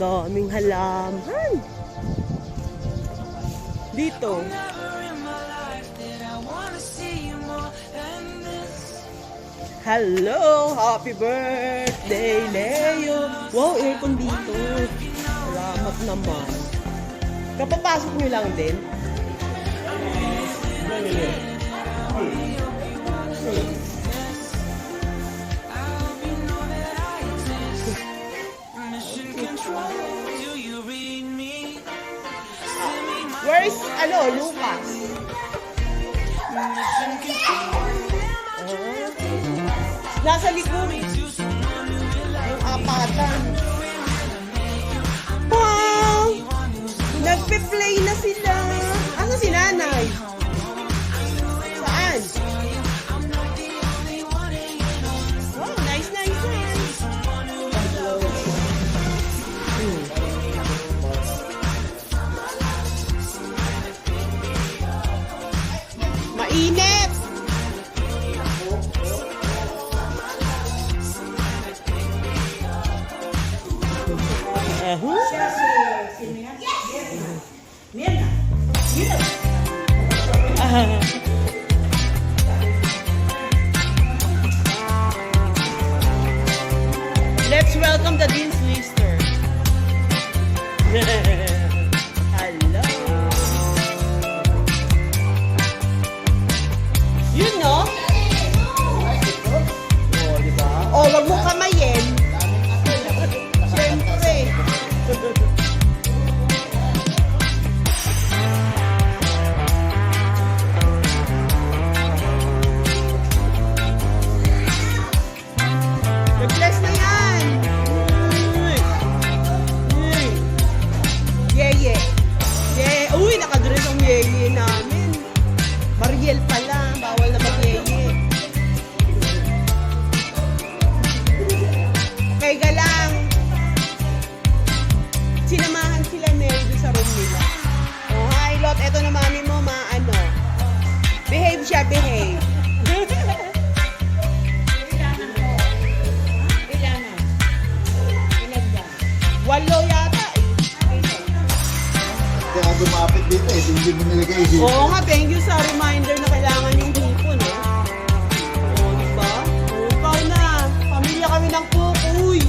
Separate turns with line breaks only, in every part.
daming halaman. Dito. Hello! Happy birthday, Leo! Wow, aircon dito. Salamat naman. Kapapasok nyo lang din. Where's, Lucas? Nasa likod. Yung apatan. Wow! Nagpe-play na sila. Asa si nanay? Saan? Wow, nice. Mainit! Let's welcome the Dean's Lister. Hello. You know? Oh, diba? Oh, wag mo kamayin. Siyempre. Nag-bless na yan. Yeye. Uy, nakadress ang yeye namin. Mariel pala. Bawal na mag-yeye. Okay, galang. Sinamahan sila Mary doon sa room nila. Oh, hi, Lot. Eto na mami mo, behave siya, behave. Walo yata eh.
Kaya dumapit dito eh, hindi mo nilagay dito.
Oo nga, thank you sa reminder na kailangan yung hipon eh. Oo, diba? Oo, ikaw na. Pamilya kami ng kukuy.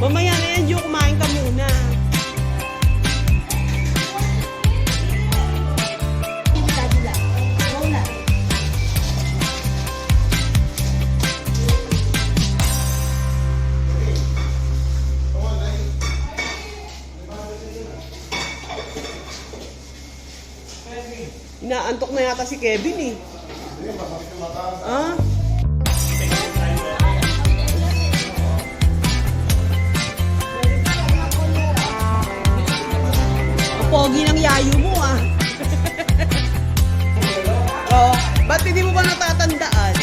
Mamaya na yan, Joe, kumain ka muna. Inaantok na yata si Kevin eh. Ah? Ang pogi ng yayo mo ah. Oh, ba't hindi mo ba natatandaan?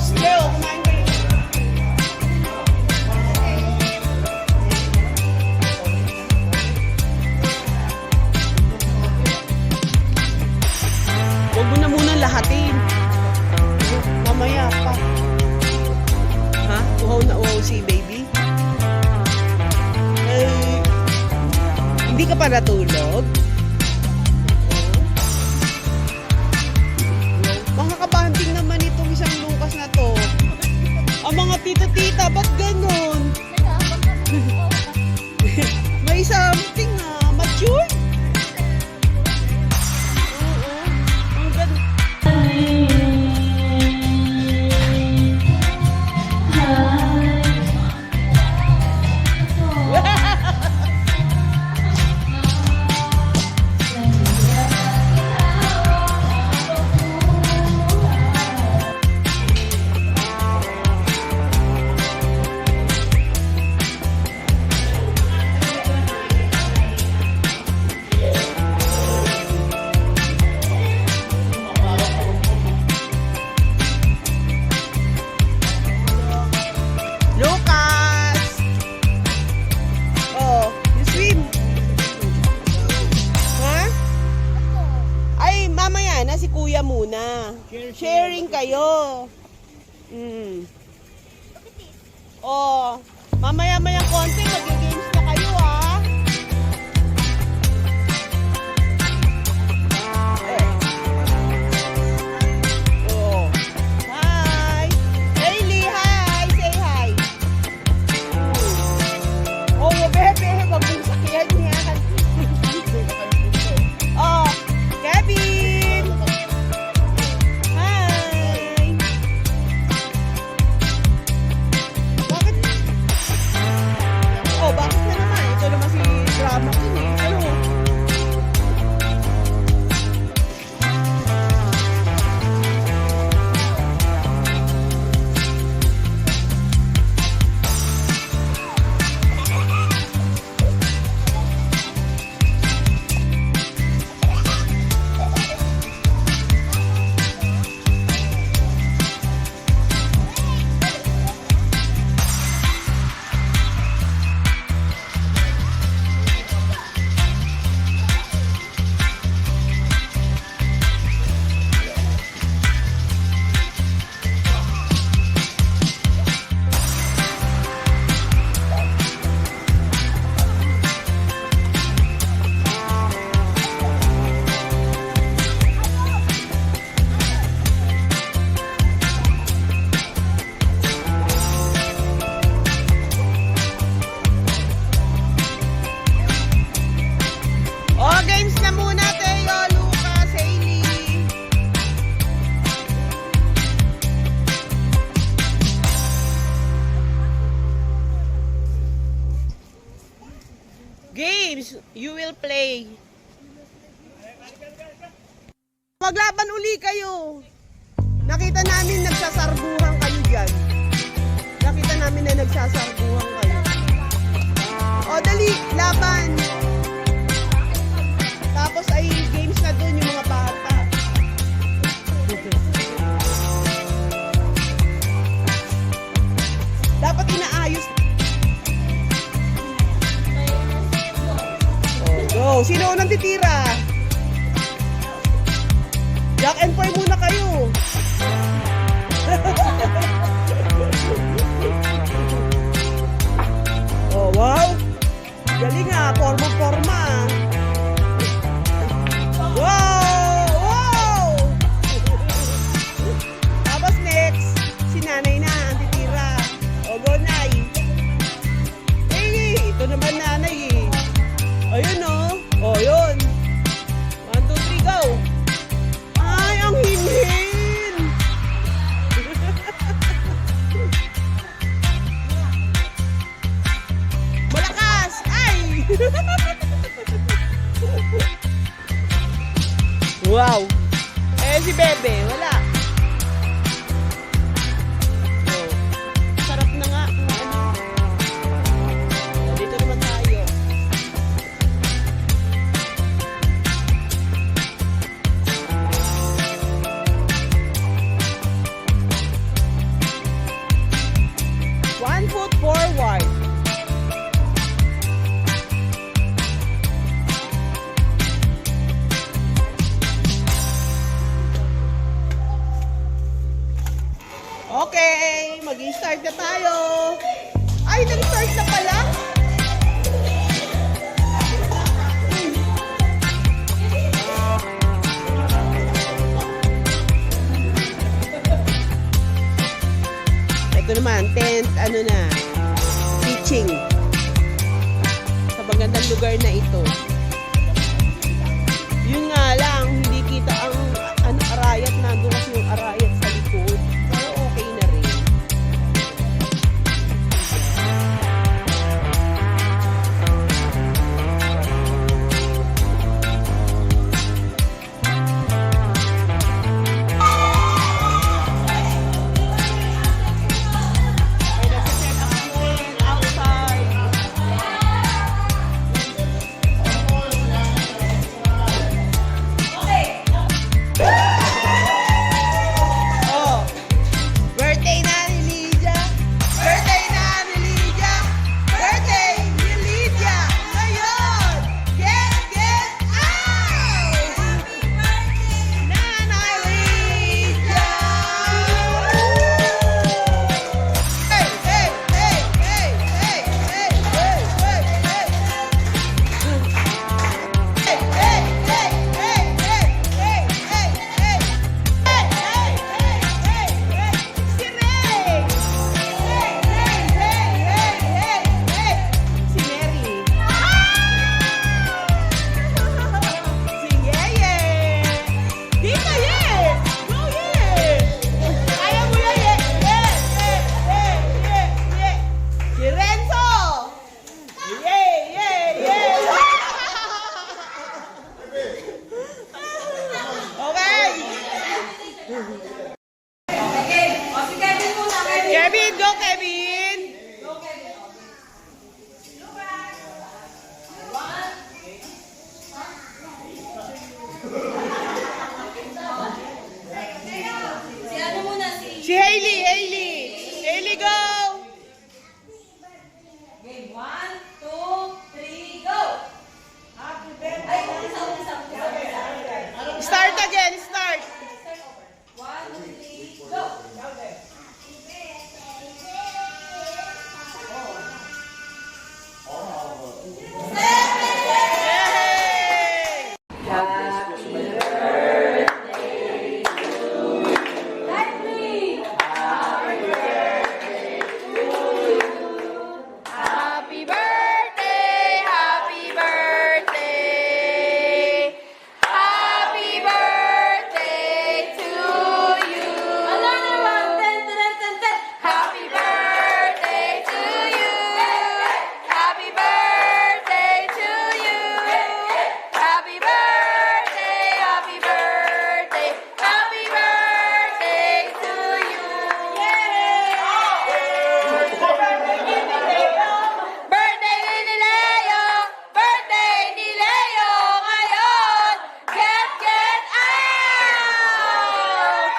Sige, oh, kumain ka rin. Huwag mo na munang lahatin. Mamaya pa. Ha? Uhaw na uhaw si baby? Ay, hindi ka pa natulog? Mga kabanding naman itong isang Lucas na to. Ang mga tito-tita, ba't ganun? May something mature? Muna si kuya muna. Sharing kayo. Oh, mamaya-mayang konti, mag-games na kayo, ah. Oh. Hi. Hailey, hi. Say hi. Oh, bebe, wag mong sakyan yan. Oh, Kevin. Hi. Bakit? Oh, bakit na naman? Ito naman si Drama King eh. Ano? Oh, games na muna, Teo, Lucas, Hailey. Games, you will play. Maglaban uli kayo. Nakita namin nagsasarbuhan kayo dyan. Nakita namin na nagsasarbuhan kayo. O, dali, laban. Tapos ay games na doon yung mga bata. Dapat inaayos. Oh, go. Sino unang titira? Jack and Poy muna kayo. Oh, wow. Galing ah, forma-forma. Wow! Wow! Tapos next, si nanay na ang titira. O, go, Nay. Eh, ito naman nanay eh. Ayun o. O, yun. 1, 2, 3, go. Ay, ang hinhin. Malakas! Ay! Wow! Eh, si Bebe, wala. Oh, sarap na nga. Ano? Oh, dito naman tayo. One foot forward. Okay, mag-i-start na tayo. Ay, nag-start na pala. Ito naman, tent, ano na, teaching. Sa magandang lugar na ito. Yun nga lang, hindi kita ang arayat. Nandun kasi yung arayat sa likod. Pero okay na rin. May nagsiset up pool outside. ka, Jen. Start. Yay!
Happy birthday, happy birthday. Happy birthday to you. Another one. Happy birthday to you. Happy birthday to you. Happy birthday, happy birthday. Happy birthday to you. Birthday ni Leo! Birthday ni Leo ngayon! Get out!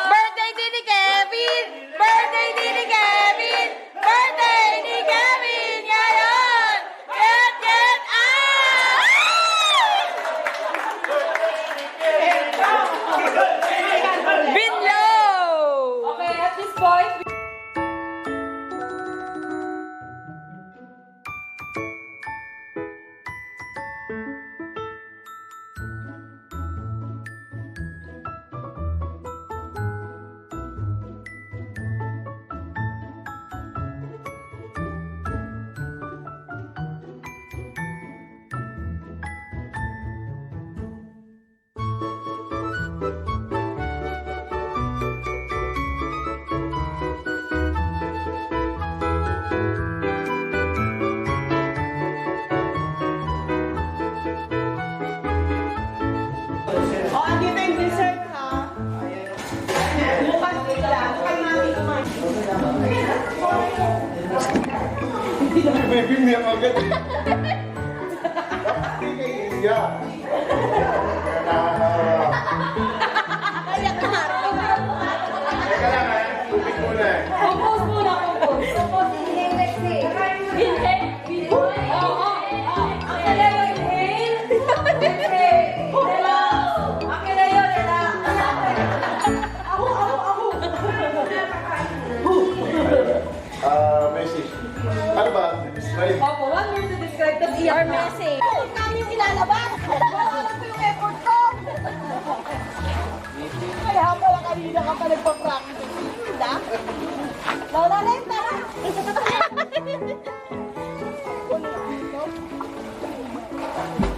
Birthday din ni Kevin! Birthday din ni Kevin! Birthday ni Kevin ngayon! Get out! Binlow! Okay, at this point,
O, andito yung dessert, ha? Bukas bigla. Kay mami kumain.
May film niya agad eh. Hindi kay India. Teka lang ha, tubig muna eh.
compose muna, compose. Compose, inhale, exhale. Inhale, inhale. Oo. Ang kalayo, inhale. Exhale. Relax. Ang kalayo, relax. Ako.
Message. Ano ba? Describe.
Opo, one word to describe the ER message. Huwag namin yung ilalabas. Wala ko yung effort ko.
Kaya pala kanina ka pa nagpa-practice. Hindi?
Lola, left na.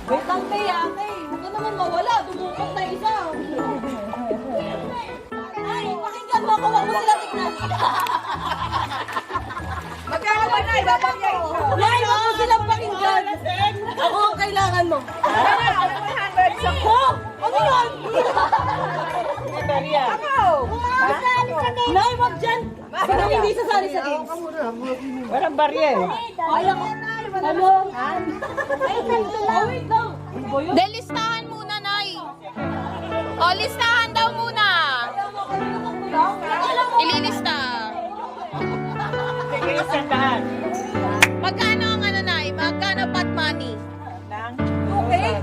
Wait lang, Tay, ate. Huwag ka naman mawala. Dumukot na isa. Ay, pakinggan mo ako. Huwag mo sila tignan. Magkano ba na? Ibabagay ko. Nay, huwag mo silang pakinggan. Ako ang kailangan mo. Ano? 100 sa ko? Ano yun? Ako! Sasali sa game. Nay, wag dyan. Sino hindi sasali sa games?
Walang barrier.
Ay, ako. Ano? Ay, wait lang.
De, listahan muna, Nay. O, listahan daw muna. Ililista.
Sige, sandahan.
Magkano ang ano, Nay? Magkano pot money?
Okay.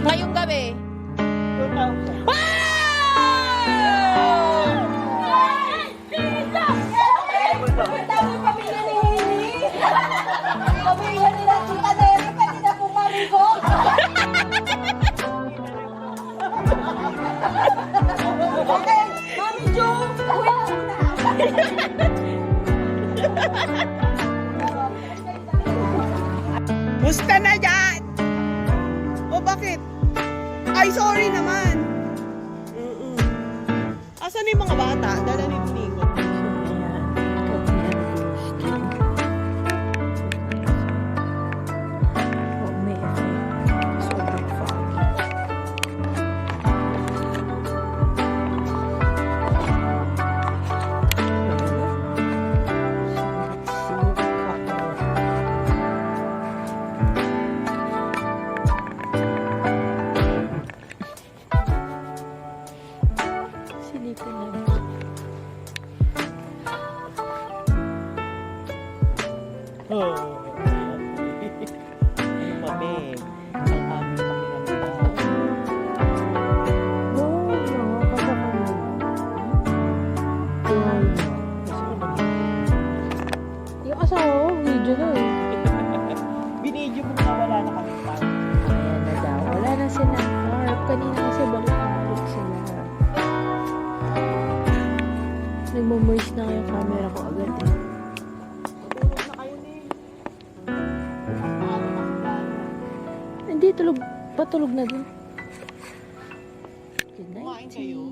Ngayong gabi.
2,000.
Wow!
Ang dami pamilya ni Hini. Pamilya nila Tita Neri, pwede na pumaligo. Okay, Mami Jo, wait muna.
Musta na yan? O bakit? Ay, sorry naman. Asan yung mga bata? Dala ni Nico. Oh. Mami, ang aming pakiramdam.
video na eh.
Binidyo mo na wala na kami pa.
Ayan na daw. Wala na sila. Harp. Kanina kasi balik sila. Nagmamerge na yung camera ko agad eh.
Tulog na kayo ni.
Hindi, tulog. Patulog na din. Good night.
Kumain kayo?